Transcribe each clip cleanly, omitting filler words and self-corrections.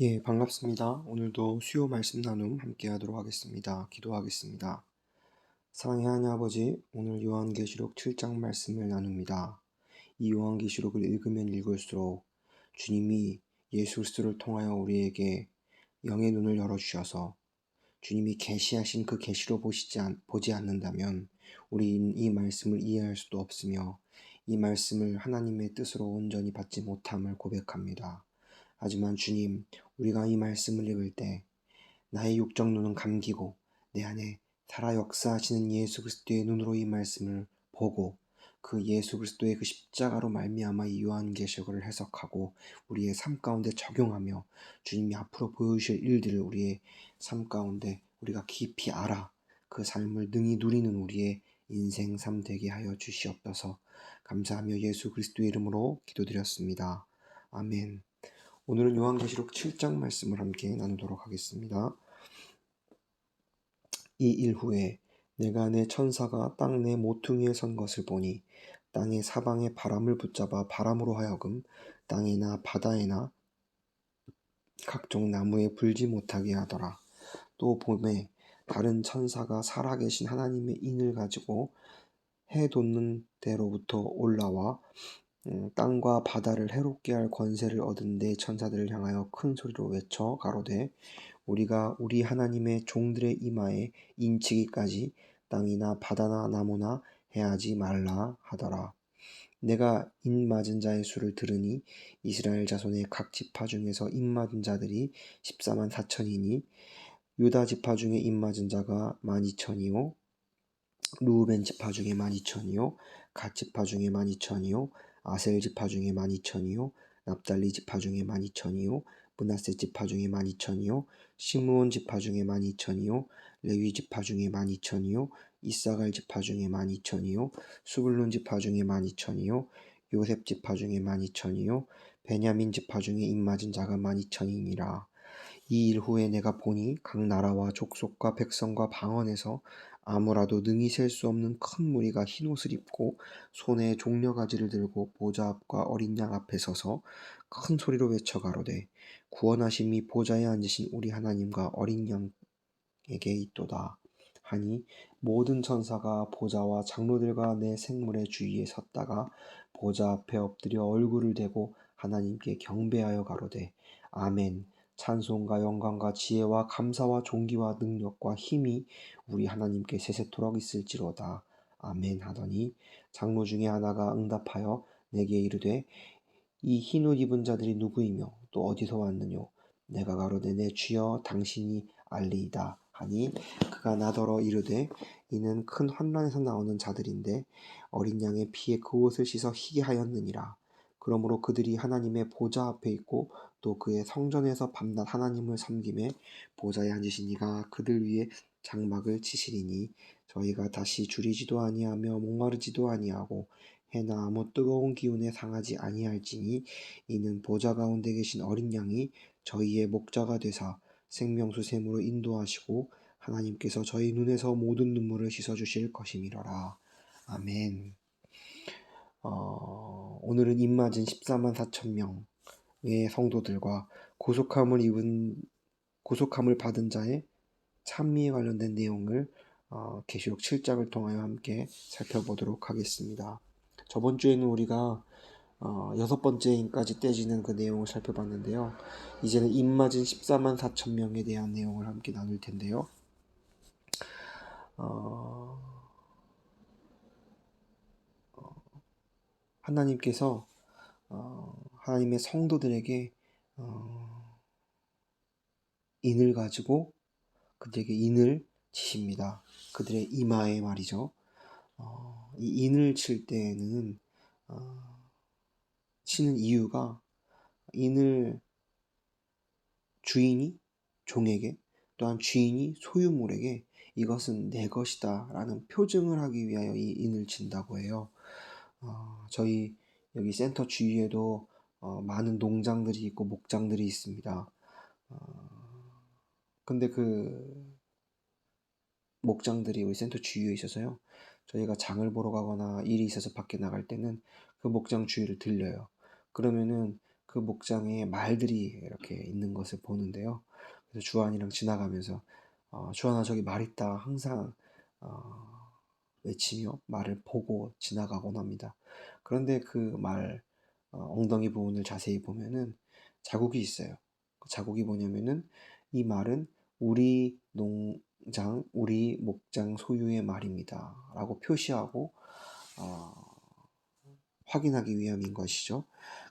예, 반갑습니다. 오늘도 수요 말씀 나눔 함께 하도록 하겠습니다. 기도하겠습니다. 사랑의 하나님 아버지, 오늘 요한계시록 7장 말씀을 나눕니다. 이 요한계시록을 읽으면 읽을수록 주님이 예수 그리스도를 통하여 우리에게 영의 눈을 열어주셔서 주님이 계시하신 그 계시로 보지 않는다면 우리는 이 말씀을 이해할 수도 없으며 이 말씀을 하나님의 뜻으로 온전히 받지 못함을 고백합니다. 하지만 주님, 우리가 이 말씀을 읽을 때 나의 육적 눈은 감기고 내 안에 살아 역사하시는 예수 그리스도의 눈으로 이 말씀을 보고 그 예수 그리스도의 그 십자가로 말미암아 이 요한계시록을 해석하고 우리의 삶 가운데 적용하며 주님이 앞으로 보여주실 일들을 우리의 삶 가운데 우리가 깊이 알아 그 삶을 능히 누리는 우리의 인생 삶 되게 하여 주시옵소서. 감사하며 예수 그리스도의 이름으로 기도드렸습니다. 아멘. 오늘은 요한계시록 7장 말씀을 함께 나누도록 하겠습니다. 이 일 후에 내가 내 천사가 땅 내 모퉁이에 선 것을 보니 땅의 사방에 바람을 붙잡아 바람으로 하여금 땅이나 바다에나 각종 나무에 불지 못하게 하더라. 또 봄에 다른 천사가 살아계신 하나님의 인을 가지고 해 돋는 데로부터 올라와 땅과 바다를 해롭게 할 권세를 얻은 내 천사들을 향하여 큰 소리로 외쳐 가로되 우리가 우리 하나님의 종들의 이마에 인치기까지 땅이나 바다나 나무나 해하지 말라 하더라. 내가 인 맞은 자의 수를 들으니 이스라엘 자손의 각 지파 중에서 인 맞은 자들이 14만 4천이니 유다 지파 중에 인 맞은 자가 12,000이요 루우벤 지파 중에 12,000이요 갓 지파 중에 12,000이요 아셀 지파 중에 12,000이요 납달리 지파 중에 12,000이요 므낫세 지파 중에 12,000이요 시므온 지파 중에 12,000이요 레위 지파 중에 12,000이요 이사갈 지파 중에 12,000이요 수불론 지파 중에 12,000이요 요셉 지파 중에 12,000이요 베냐민 지파 중에 입맞은 자가 12,000이니라. 이 일 후에 내가 보니 각 나라와 족속과 백성과 방언에서 아무라도 능히 셀 수 없는 큰 무리가 흰옷을 입고 손에 종려가지를 들고 보좌 앞과 어린 양 앞에 서서 큰 소리로 외쳐 가로되 구원하심이 보좌에 앉으신 우리 하나님과 어린 양에게 있도다 하니 모든 천사가 보좌와 장로들과 내 생물의 주위에 섰다가 보좌 앞에 엎드려 얼굴을 대고 하나님께 경배하여 가로되 아멘. 찬송과 영광과 지혜와 감사와 존귀와 능력과 힘이 우리 하나님께 세세토록 있을지로다. 아멘 하더니 장로 중에 하나가 응답하여 내게 이르되 이 흰옷 입은 자들이 누구이며 또 어디서 왔느뇨? 내가 가로되 내 주여 당신이 알리이다 하니 그가 나더러 이르되 이는 큰 환난에서 나오는 자들인데 어린 양의 피에 그 옷을 씻어 희게 하였느니라. 그러므로 그들이 하나님의 보좌 앞에 있고 또 그의 성전에서 밤낮 하나님을 섬김에 보좌에 앉으신 이가 그들 위에 장막을 치시리니 저희가 다시 줄이지도 아니하며 목마르지도 아니하고 해나 아무 뜨거운 기운에 상하지 아니할지니 이는 보좌 가운데 계신 어린 양이 저희의 목자가 되사 생명수 샘으로 인도하시고 하나님께서 저희 눈에서 모든 눈물을 씻어주실 것이미러라. 아멘. 오늘은 입맞은 14만 4천 명의 성도들과 고속함을 받은 자의 찬미에 관련된 내용을 계시록 7장을 통하여 함께 살펴보도록 하겠습니다. 저번 주에는 우리가 6번째인까지 떼지는 그 내용을 살펴봤는데요. 이제는 입맞은 14만 4천 명에 대한 내용을 함께 나눌 텐데요. 하나님께서 하나님의 성도들에게 인을 가지고 그들에게 인을 치십니다. 그들의 이마에 말이죠. 이 인을 칠 때에는 치는 이유가 인을 주인이 종에게 또한 주인이 소유물에게 이것은 내 것이다 라는 표징을 하기 위하여 이 인을 친다고 해요. 저희 여기 센터 주위에도 많은 농장들이 있고 목장들이 있습니다. 근데 그 목장들이 우리 센터 주위에 있어서요. 저희가 장을 보러 가거나 일이 있어서 밖에 나갈 때는 그 목장 주위를 들려요. 그러면은 그 목장에 말들이 이렇게 있는 것을 보는데요. 그래서 주한이랑 지나가면서 주한아 저기 말 있다 항상 외치며 말을 보고 지나가곤 합니다. 그런데 그 말 엉덩이 부분을 자세히 보면은 자국이 있어요. 그 자국이 뭐냐면은 이 말은 우리 농장, 우리 목장 소유의 말입니다. 라고 표시하고 어, 확인하기 위함인 것이죠.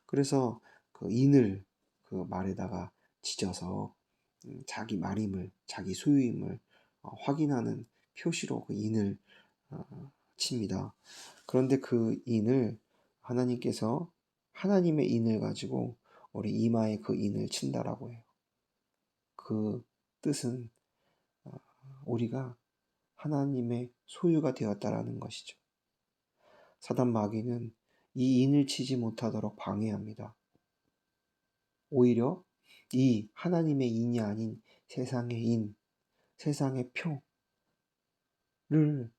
그래서 그 인을 그 말에다가 지져서 자기 말임을, 자기 소유임을 확인하는 표시로 그 인을 칩니다. 그런데 그 인을 하나님께서 하나님의 인을 가지고 우리 이마에 그 인을 친다라고 해요. 그 뜻은 우리가 하나님의 소유가 되었다라는 것이죠. 사단 마귀는 이 인을 치지 못하도록 방해합니다. 오히려 이 하나님의 인이 아닌 세상의 인, 세상의 표를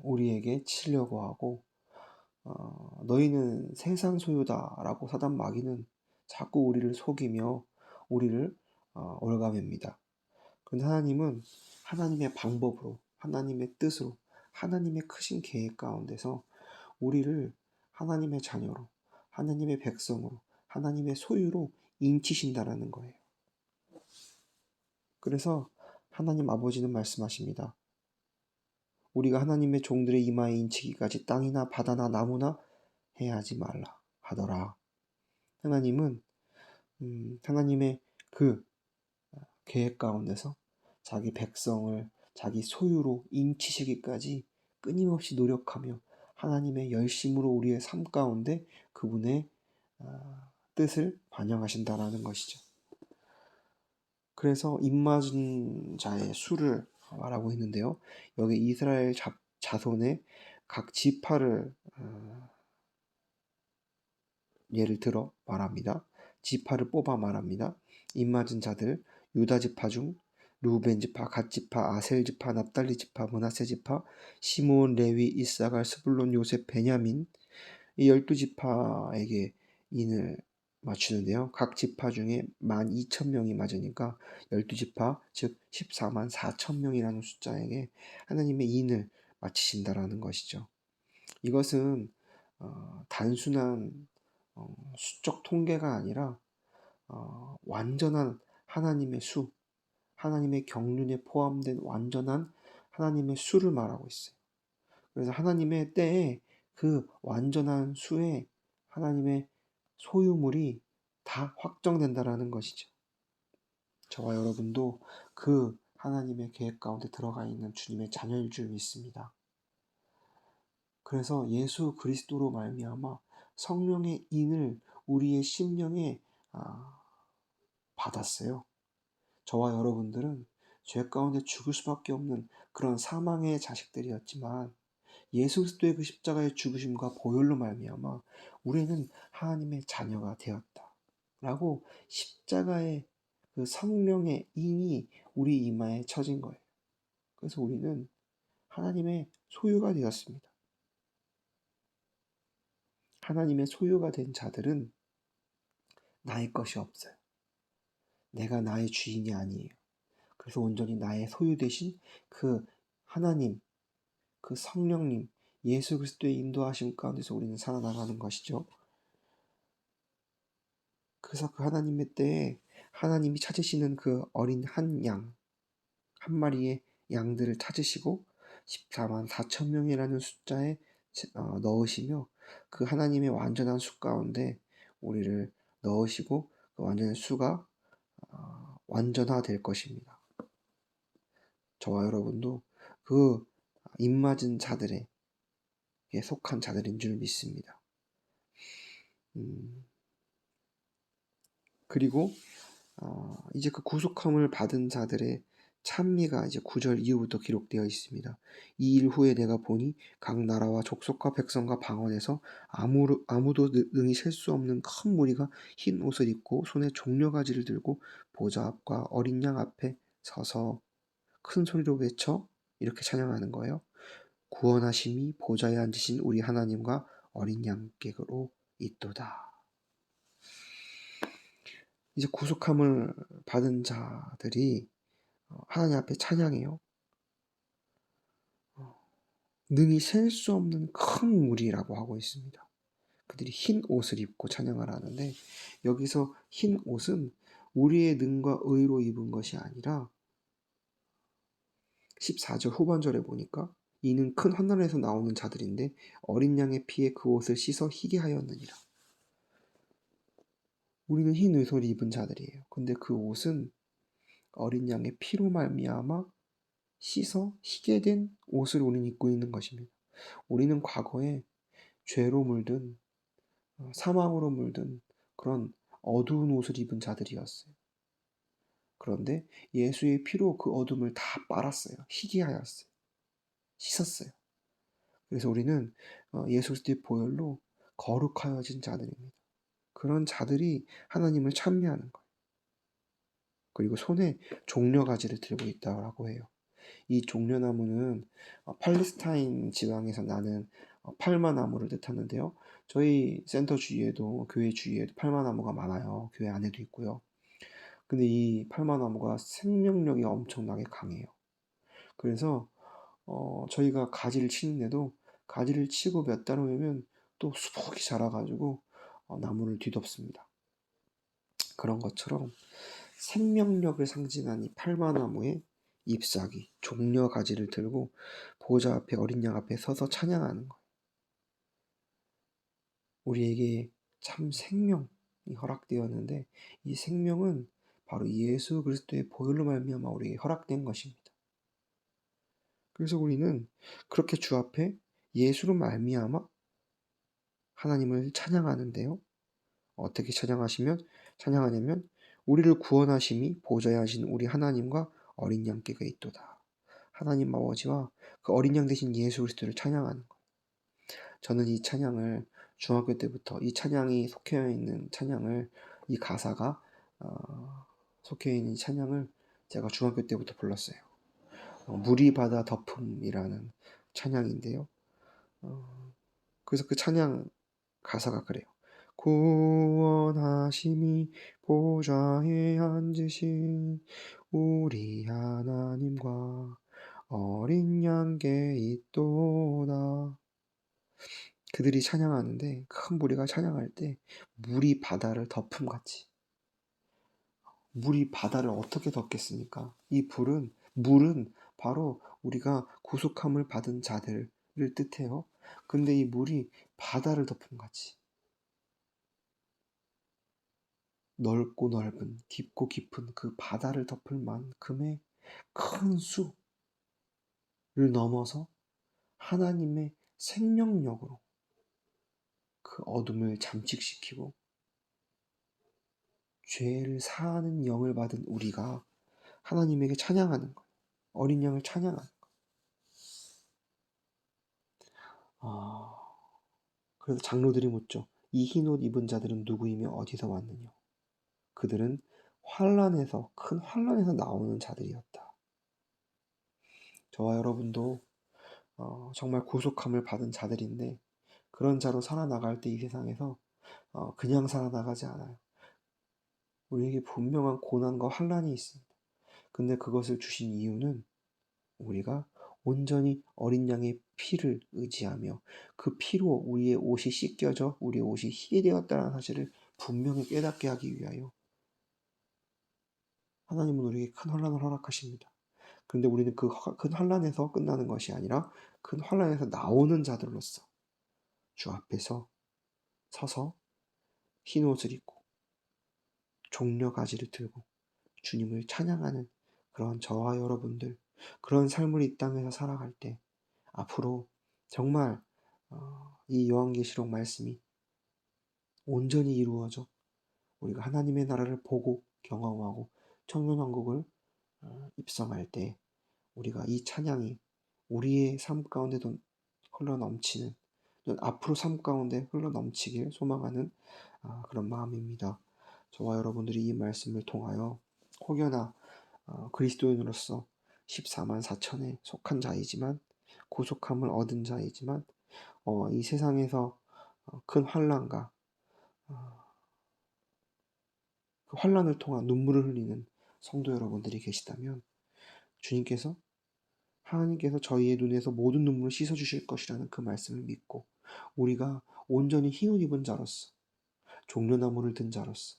우리에게 치려고 하고 너희는 세상 소유다라고 사단 마귀는 자꾸 우리를 속이며 우리를 올가맵니다. 그런데 하나님은 하나님의 방법으로, 하나님의 뜻으로, 하나님의 크신 계획 가운데서 우리를 하나님의 자녀로, 하나님의 백성으로, 하나님의 소유로 인치신다라는 거예요. 그래서 하나님 아버지는 말씀하십니다. 우리가 하나님의 종들의 이마에 인치기까지 땅이나 바다나 나무나 해하지 말라 하더라. 하나님은 하나님의 그 계획 가운데서 자기 백성을 자기 소유로 인치시기까지 끊임없이 노력하며 하나님의 열심으로 우리의 삶 가운데 그분의 뜻을 반영하신다라는 것이죠. 그래서 입맞은 자의 수를 말하고 있는데요. 여기 이스라엘 자손의 각 지파를 예를 들어 말합니다. 지파를 뽑아 말합니다. 입맞은 자들 유다 지파 중 루벤 지파, 갓 지파, 아셀 지파, 납달리 지파, 므낫세 지파, 시므온, 레위, 이사갈, 스불론, 요셉, 베냐민 이 12지파에게 인을 맞추는데요. 각 지파 중에 12,000명이 맞으니까 12지파 즉 14만 4천 명이라는 숫자에게 하나님의 인을 맞히신다라는 것이죠. 이것은 단순한 수적 통계가 아니라 완전한 하나님의 수, 하나님의 경륜에 포함된 완전한 하나님의 수를 말하고 있어요. 그래서 하나님의 때에 그 완전한 수에 하나님의 소유물이 다 확정된다라는 것이죠. 저와 여러분도 그 하나님의 계획 가운데 들어가 있는 주님의 자녀일 줄 믿습니다. 그래서 예수 그리스도로 말미암아 성령의 인을 우리의 심령에 받았어요. 저와 여러분들은 죄 가운데 죽을 수밖에 없는 그런 사망의 자식들이었지만 예수 그리스도의 그 십자가의 죽으심과 보혈로 말미암아 우리는 하나님의 자녀가 되었다라고 십자가의 그 성령의 인이 우리 이마에 쳐진 거예요. 그래서 우리는 하나님의 소유가 되었습니다. 하나님의 소유가 된 자들은 나의 것이 없어요. 내가 나의 주인이 아니에요. 그래서 온전히 나의 소유 되신 그 하나님, 그 성령님, 예수 그리스도의 인도하심 가운데서 우리는 살아나가는 것이죠. 그래서 그 하나님의 때에 하나님이 찾으시는 그 어린 한 양, 한 마리의 양들을 찾으시고 14만 4천 명이라는 숫자에 넣으시며 그 하나님의 완전한 수 가운데 우리를 넣으시고 그 완전한 수가 완전화될 것입니다. 저와 여러분도 그 입맞은 자들에 속한 자들인 줄 믿습니다. 그리고 이제 그 구속함을 받은 자들의 찬미가 이제 9절 이후부터 기록되어 있습니다. 이 일 후에 내가 보니 각 나라와 족속과 백성과 방언에서 아무도 능히 셀 수 없는 큰 무리가 흰 옷을 입고 손에 종려가지를 들고 보좌 앞과 어린 양 앞에 서서 큰 소리로 외쳐 이렇게 찬양하는 거예요. 구원하심이 보좌에 앉으신 우리 하나님과 어린 양께로 있도다. 이제 구속함을 받은 자들이 하나님 앞에 찬양해요. 능히 셀 수 없는 큰 무리라고 하고 있습니다. 그들이 흰 옷을 입고 찬양을 하는데, 여기서 흰 옷은 우리의 능과 의로 입은 것이 아니라 14절 후반절에 보니까 이는 큰 환난에서 나오는 자들인데 어린 양의 피에 그 옷을 씻어 희게 하였느니라. 우리는 흰 옷을 입은 자들이에요. 근데 그 옷은 어린 양의 피로 말미암아 씻어 희게 된 옷을 우리는 입고 있는 것입니다. 우리는 과거에 죄로 물든 사망으로 물든 그런 어두운 옷을 입은 자들이었어요. 그런데 예수의 피로 그 어둠을 다 빨았어요. 희게 하였어요. 씻었어요. 그래서 우리는 예수 그리스도의 보혈로 거룩하여진 자들입니다. 그런 자들이 하나님을 찬미하는 거예요. 그리고 손에 종려가지를 들고 있다고 해요. 이 종려나무는 팔레스타인 지방에서 나는 팔마나무를 뜻하는데요. 저희 센터 주위에도, 교회 주위에도 팔마나무가 많아요. 교회 안에도 있고요. 근데 이 팔마나무가 생명력이 엄청나게 강해요. 그래서 저희가 가지를 치는데도 가지를 치고 몇 달 후에면 또 수북이 자라가지고 나무를 뒤덮습니다. 그런 것처럼 생명력을 상징한 이 팔마나무의 잎사귀, 종려 가지를 들고 보좌 앞에 어린 양 앞에 서서 찬양하는 거예요. 우리에게 참 생명이 허락되었는데 이 생명은 바로 예수 그리스도의 보혈로 말미암아 우리에게 허락된 것입니다. 그래서 우리는 그렇게 주 앞에 예수로 말미암아 하나님을 찬양하는데요. 어떻게 찬양하냐면 우리를 구원하심이 보좌에 하신 우리 하나님과 어린 양께가 있도다. 하나님 아버지와 그 어린 양 대신 예수 그리스도를 찬양하는 거예요. 저는 이 찬양을 중학교 때부터, 이 찬양이 속해 있는 찬양을, 이 가사가 속해 있는 찬양을 제가 중학교 때부터 불렀어요. 물이 바다 덮음이라는 찬양인데요. 그래서 그 찬양 가사가 그래요. 구원하심이 보좌에 앉으신 우리 하나님과 어린 양께 있도다. 그들이 찬양하는데, 큰 무리가 찬양할 때 물이 바다를 덮음같이. 물이 바다를 어떻게 덮겠습니까? 물은 바로 우리가 구속함을 받은 자들을 뜻해요. 근데 이 물이 바다를 덮음같이 넓고 넓은, 깊고 깊은 그 바다를 덮을 만큼의 큰 수를 넘어서 하나님의 생명력으로 그 어둠을 잠식시키고 죄를 사하는 영을 받은 우리가 하나님에게 찬양하는 거예요. 어린 양을 찬양하는 거예요. 그래서 장로들이 묻죠. 이 흰 옷 입은 자들은 누구이며 어디서 왔느냐? 그들은 큰 환란에서 나오는 자들이었다. 저와 여러분도 정말 구속함을 받은 자들인데, 그런 자로 살아나갈 때 이 세상에서 그냥 살아나가지 않아요. 우리에게 분명한 고난과 환란이 있습니다. 근데 그것을 주신 이유는 우리가 온전히 어린 양의 피를 의지하며 그 피로 우리의 옷이 씻겨져 우리의 옷이 희게 되었다는 사실을 분명히 깨닫게 하기 위하여 하나님은 우리에게 큰 환란을 허락하십니다. 그런데 우리는 그 큰 환란에서 끝나는 것이 아니라 큰 환란에서 나오는 자들로서 주 앞에서 서서 흰 옷을 입고 종려 가지를 들고 주님을 찬양하는 그런 저와 여러분들, 그런 삶을 이 땅에서 살아갈 때 앞으로 정말 이 요한계시록 말씀이 온전히 이루어져 우리가 하나님의 나라를 보고 경험하고 청년왕국을 입성할 때 우리가 이 찬양이 우리의 삶 가운데도 흘러넘치는, 앞으로 삶 가운데 흘러넘치길 소망하는 그런 마음입니다. 저와 여러분들이 이 말씀을 통하여 혹여나 그리스도인으로서 14만 4천에 속한 자이지만, 구속함을 얻은 자이지만 이 세상에서 큰 환난과 그 환난을 통한 눈물을 흘리는 성도 여러분들이 계시다면 주님께서 하나님께서 저희의 눈에서 모든 눈물을 씻어주실 것이라는 그 말씀을 믿고 우리가 온전히 흰옷 입은 자로서 종려나무를 든 자로서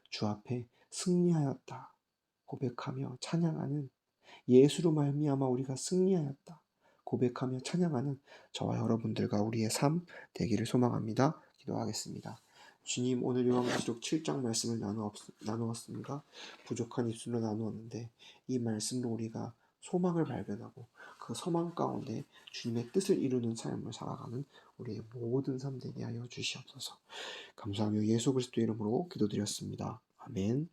주 앞에 승리하였다 고백하며 찬양하는 예수로 말미암아 우리가 승리하였다 고백하며 찬양하는 저와 여러분들과 우리의 삶 되기를 소망합니다. 기도하겠습니다. 주님, 오늘 요한계시록 7장 말씀을 나누었습니다. 부족한 입술로 나누었는데 이 말씀으로 우리가 소망을 발견하고 그 소망 가운데 주님의 뜻을 이루는 삶을 살아가는 우리의 모든 삶 되게 하여 주시옵소서. 감사하며 예수 그리스도 이름으로 기도드렸습니다. 아멘.